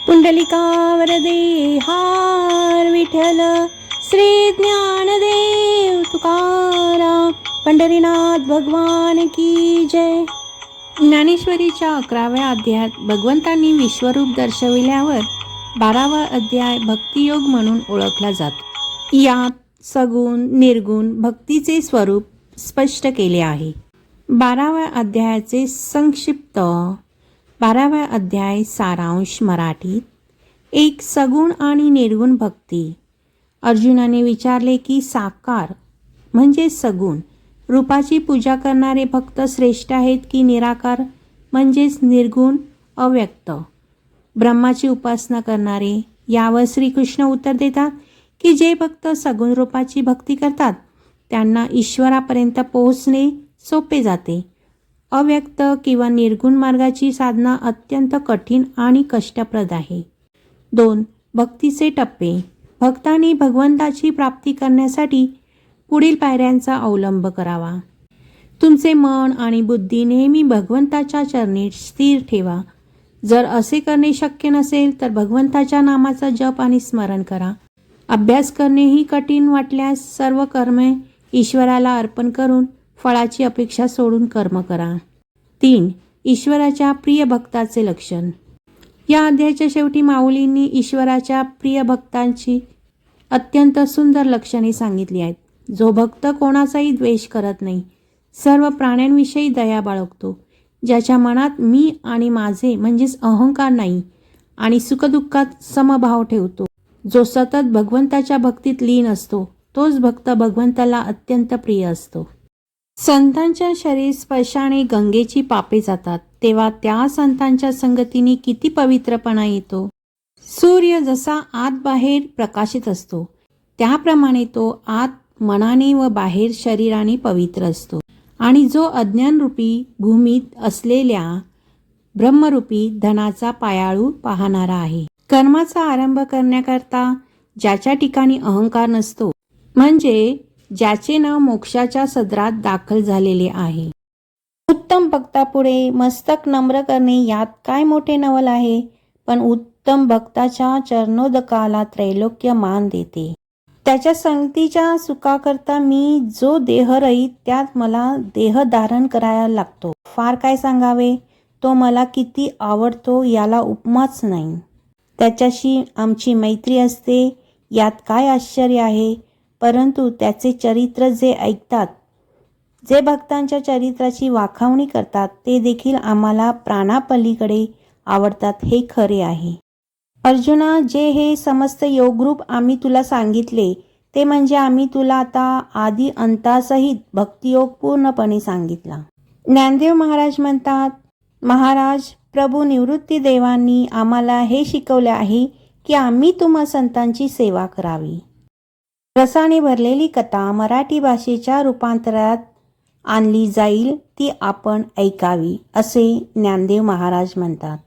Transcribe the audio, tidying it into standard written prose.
पुंडलिका वरदे हार विठ्ठल श्री ज्ञानदेव तुकाराम पंढरीनाथ भगवान की जय. ज्ञानेश्वरीच्या 11व्या अध्यायात भगवंतांनी विश्वरूप दर्शविल्यावर 12वा अध्याय भक्तियोग म्हणून ओळखला जातो. यात सगुण निर्गुण भक्तीचे स्वरूप स्पष्ट केले आहे. 12व्या अध्यायाचे संक्षिप्त. 12वा अध्याय सारांश मराठीत. एक सगुण आणि निर्गुण भक्ती. अर्जुनाने विचारले की साकार म्हणजे सगुण रूपाची पूजा करणारे भक्त श्रेष्ठ आहेत की निराकार म्हणजेच निर्गुण अव्यक्त ब्रह्माची उपासना करणारे. यावर श्रीकृष्ण उत्तर देतात की जे भक्त सगुण रूपाची भक्ती करतात त्यांना ईश्वरापर्यंत पोहोचणे सोपे जाते. अव्यक्त किंवा निर्गुण मार्गाची साधना अत्यंत कठीण आणि कष्टप्रद आहे. 2. भक्तीचे टप्पे. भक्तांनी भगवंताची प्राप्ती करण्यासाठी पुढील पायऱ्यांचा अवलंब करावा. तुमचे मन आणि बुद्धी नेहमी भगवंताच्या चरणी स्थिर ठेवा. जर असे करणे शक्य नसेल तर भगवंताच्या नामाचा जप आणि स्मरण करा. अभ्यास करणेही कठीण वाटल्यास सर्व कर्मे ईश्वराला अर्पण करून फळाची अपेक्षा सोडून कर्म करा. 3. ईश्वराच्या प्रिय भक्ताचे लक्षण. या अध्यायाच्या शेवटी माऊलींनी ईश्वराच्या प्रिय भक्तांची अत्यंत सुंदर लक्षणे सांगितली आहेत. जो भक्त कोणाचाही द्वेष करत नाही, सर्व प्राण्यांविषयी दया बाळगतो, ज्याच्या मनात मी आणि माझे म्हणजेच अहंकार नाही आणि सुखदुःखात समभाव ठेवतो, जो सतत भगवंताच्या भक्तीत लीन असतो, तोच भक्त भगवंताला अत्यंत प्रिय असतो. संतांच्या शरीर स्पर्शाने गंगेची पापे जातात, तेव्हा त्या संतांच्या संगतीने किती पवित्रपणा येतो. सूर्य जसा आत बाहेर प्रकाशित असतो त्याप्रमाणे तो आत मनाने व बाहेर शरीराने पवित्र असतो. आणि जो अज्ञानरूपी भूमीत असलेल्या ब्रह्मरूपी धनाचा पायाळू पाहणारा आहे. कर्माचा आरंभ करण्याकरता ज्याच्या ठिकाणी अहंकार नसतो म्हणजे ज्याचे नाव मोक्षाच्या सदरात दाखल झालेले आहे. उत्तम भक्तापुढे मस्तक नम्र करणे यात काय मोठे नवल आहे. पण उत्तम भक्ताच्या चरणोदकाला त्रैलोक्य मान देते. त्याच्या संगतीच्या सुखाकरता मी जो देह रहित त्यात मला देह धारण करायला लागतो. फार काय सांगावे, तो मला किती आवडतो याला उपमाच नाही. त्याच्याशी आमची मैत्री असते यात काय आश्चर्य आहे. परंतु त्याचे चरित्र जे ऐकतात, जे भक्तांच्या चरित्राची वाखावणी करतात ते देखील आम्हाला प्राणापलीकडे आवडतात हे खरे आहे. अर्जुना, जे हे समस्त योगरूप आम्ही तुला सांगितले ते म्हणजे आम्ही तुला आता आदी अंतासहित भक्तियोग पूर्णपणे सांगितला. ज्ञानदेव महाराज म्हणतात, महाराज प्रभू निवृत्ती देवांनी आम्हाला हे शिकवले आहे की आम्ही तुम्हा संतांची सेवा करावी. रसाने भरलेली कथा मराठी भाषेच्या रूपांतरात आणली जाईल ती आपण ऐकावी असे ज्ञानदेव महाराज म्हणतात.